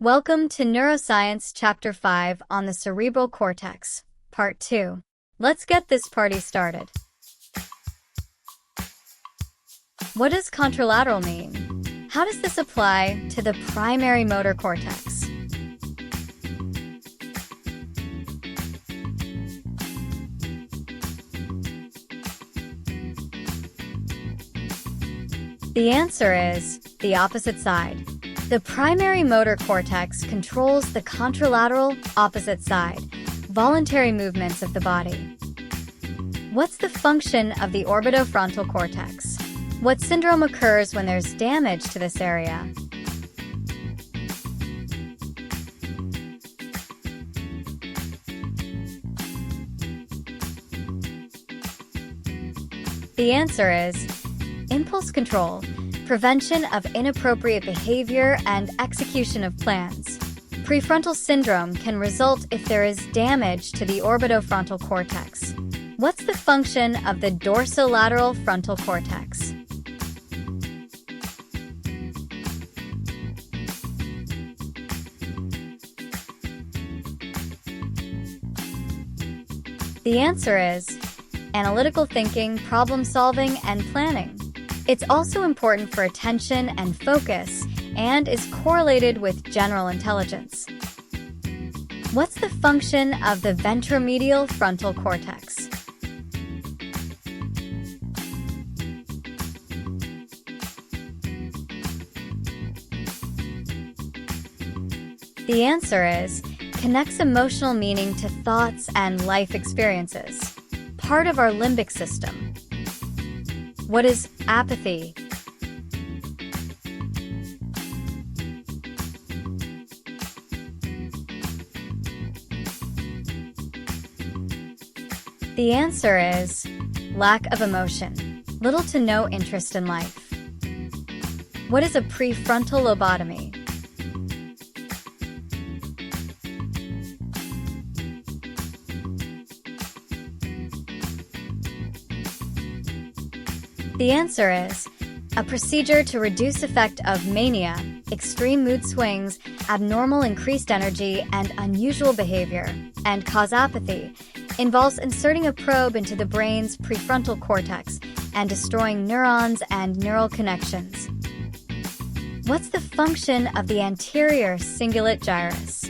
Welcome to Neuroscience Chapter 5 on the cerebral cortex, Part 2. Let's get this party started. What does contralateral mean? How does this apply to the primary motor cortex? The answer is the opposite side. The primary motor cortex controls the contralateral opposite side, voluntary movements of the body. What's the function of the orbitofrontal cortex? What syndrome occurs when there's damage to this area? The answer is impulse control, prevention of inappropriate behavior, and execution of plans. Prefrontal syndrome can result if there is damage to the orbitofrontal cortex. What's the function of the dorsolateral frontal cortex? The answer is analytical thinking, problem solving, and planning. It's also important for attention and focus, and is correlated with general intelligence. What's the function of the ventromedial frontal cortex? The answer is connects emotional meaning to thoughts and life experiences, part of our limbic system. What is apathy? The answer is lack of emotion, little to no interest in life. What is a prefrontal lobotomy? The answer is a procedure to reduce effect of mania, extreme mood swings, abnormal increased energy, and unusual behavior, and cause apathy. Involves inserting a probe into the brain's prefrontal cortex and destroying neurons and neural connections. What's the function of the anterior cingulate gyrus?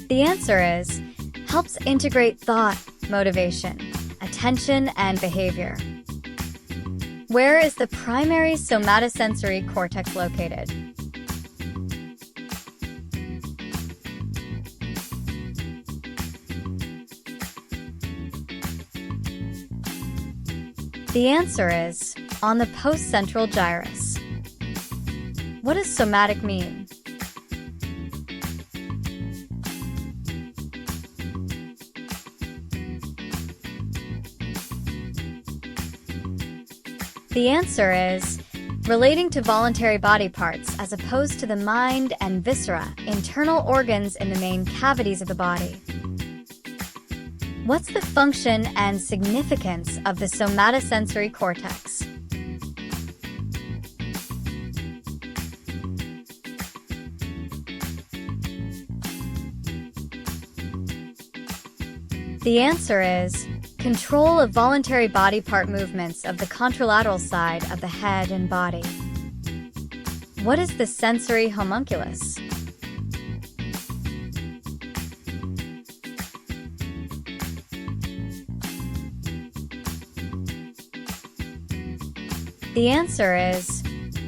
The answer is helps integrate thought, motivation, attention, and behavior. Where is the primary somatosensory cortex located? The answer is on the postcentral gyrus. What does somatic mean? The answer is relating to voluntary body parts as opposed to the mind and viscera, internal organs in the main cavities of the body. What's the function and significance of the somatosensory cortex? The answer is control of voluntary body part movements of the contralateral side of the head and body. What is the sensory homunculus? The answer is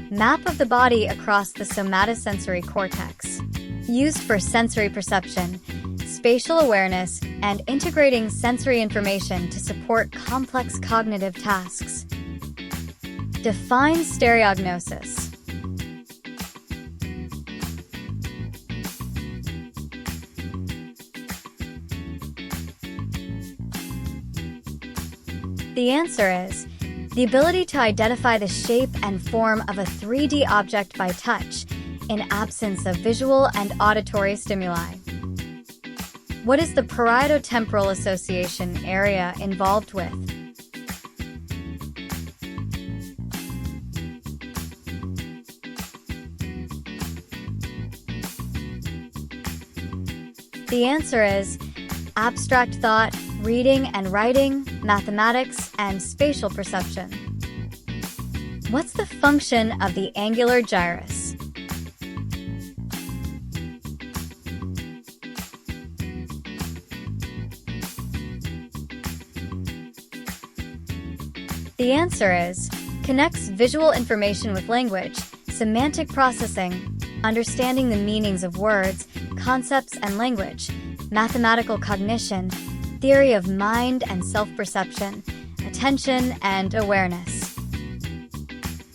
map of the body across the somatosensory cortex, used for sensory perception, spatial awareness, and integrating sensory information to support complex cognitive tasks. Define stereognosis. The answer is the ability to identify the shape and form of a 3D object by touch in absence of visual and auditory stimuli. What is the parietotemporal association area involved with? The answer is abstract thought, reading and writing, mathematics, and spatial perception. What's the function of the angular gyrus? The answer is connects visual information with language, semantic processing, understanding the meanings of words, concepts and language, mathematical cognition, theory of mind and self-perception, attention and awareness.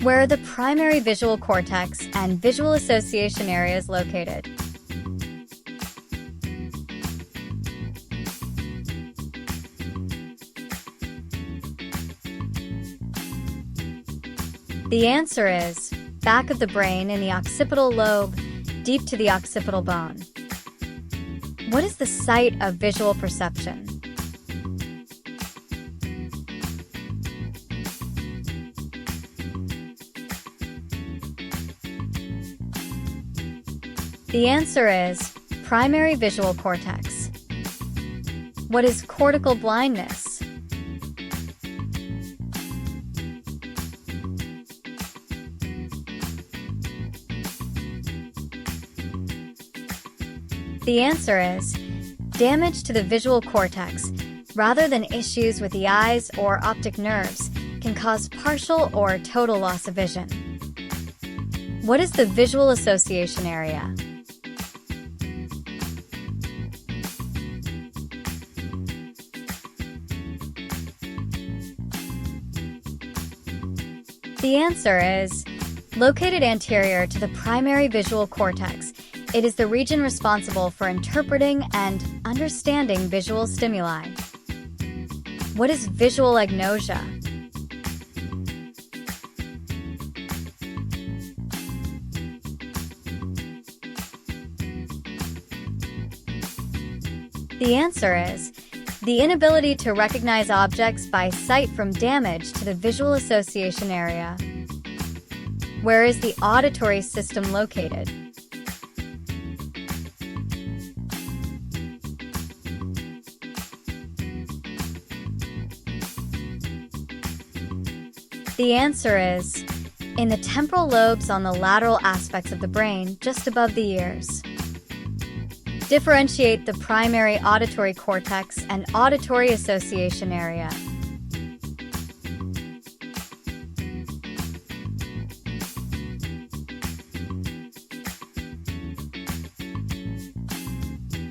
Where are the primary visual cortex and visual association areas located? The answer is back of the brain in the occipital lobe, deep to the occipital bone. What is the site of visual perception? The answer is primary visual cortex. What is cortical blindness? The answer is damage to the visual cortex, rather than issues with the eyes or optic nerves, can cause partial or total loss of vision. What is the visual association area? The answer is located anterior to the primary visual cortex. It is the region responsible for interpreting and understanding visual stimuli. What is visual agnosia? The answer is the inability to recognize objects by sight from damage to the visual association area. Where is the auditory system located? The answer is in the temporal lobes on the lateral aspects of the brain, just above the ears. Differentiate the primary auditory cortex and auditory association area.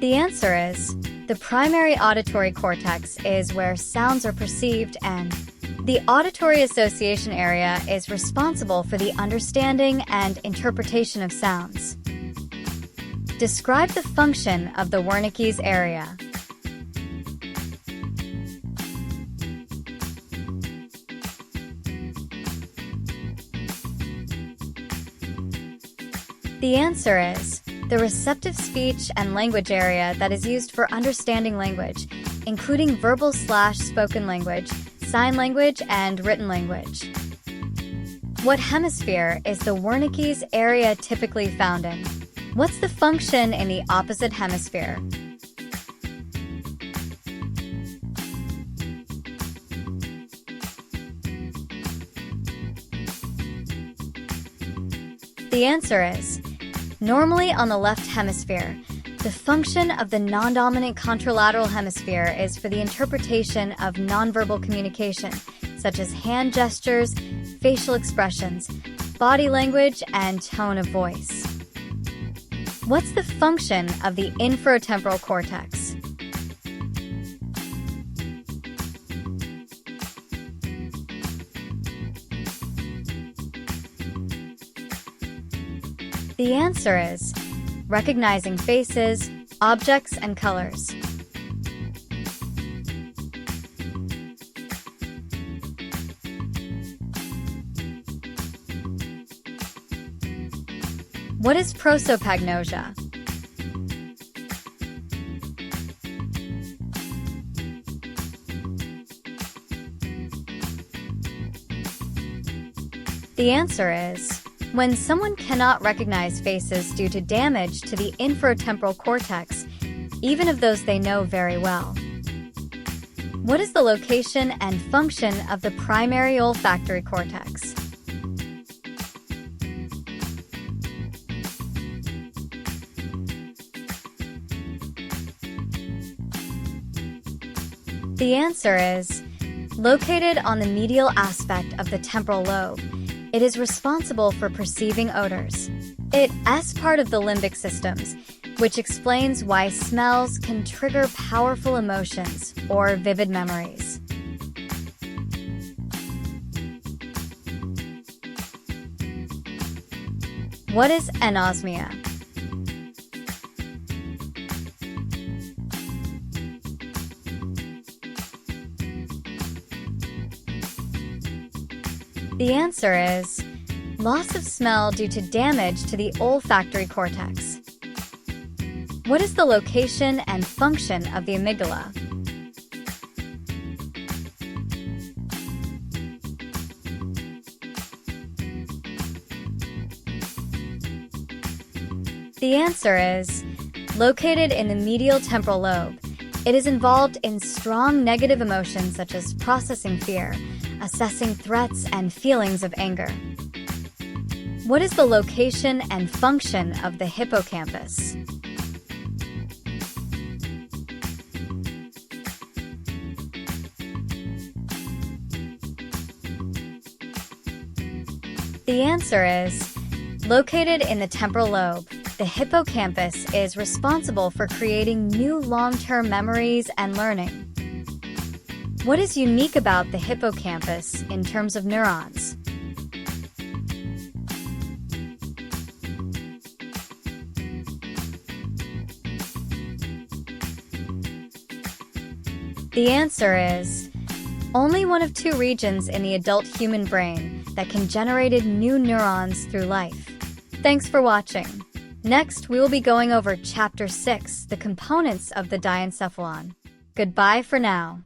The answer is the primary auditory cortex is where sounds are perceived, and the auditory association area is responsible for the understanding and interpretation of sounds. Describe the function of the Wernicke's area. The answer is the receptive speech and language area that is used for understanding language, including verbal/spoken language, sign language, and written language. What hemisphere is the Wernicke's area typically found in? What's the function in the opposite hemisphere? The answer is normally on the left hemisphere. The function of the non-dominant contralateral hemisphere is for the interpretation of nonverbal communication, such as hand gestures, facial expressions, body language, and tone of voice. What's the function of the inferotemporal cortex? The answer is recognizing faces, objects, and colors. What is prosopagnosia? The answer is when someone cannot recognize faces due to damage to the inferotemporal cortex, even of those they know very well. What is the location and function of the primary olfactory cortex? The answer is located on the medial aspect of the temporal lobe. It is responsible for perceiving odors. It is part of the limbic systems, which explains why smells can trigger powerful emotions or vivid memories. What is anosmia? The answer is loss of smell due to damage to the olfactory cortex. What is the location and function of the amygdala? The answer is located in the medial temporal lobe. It is involved in strong negative emotions such as processing fear, assessing threats, and feelings of anger. What is the location and function of the hippocampus? The answer is located in the temporal lobe. The hippocampus is responsible for creating new long-term memories and learning. What is unique about the hippocampus in terms of neurons? The answer is only one of two regions in the adult human brain that can generate new neurons through life. Thanks for watching. Next, we will be going over Chapter 6, the components of the diencephalon. Goodbye for now.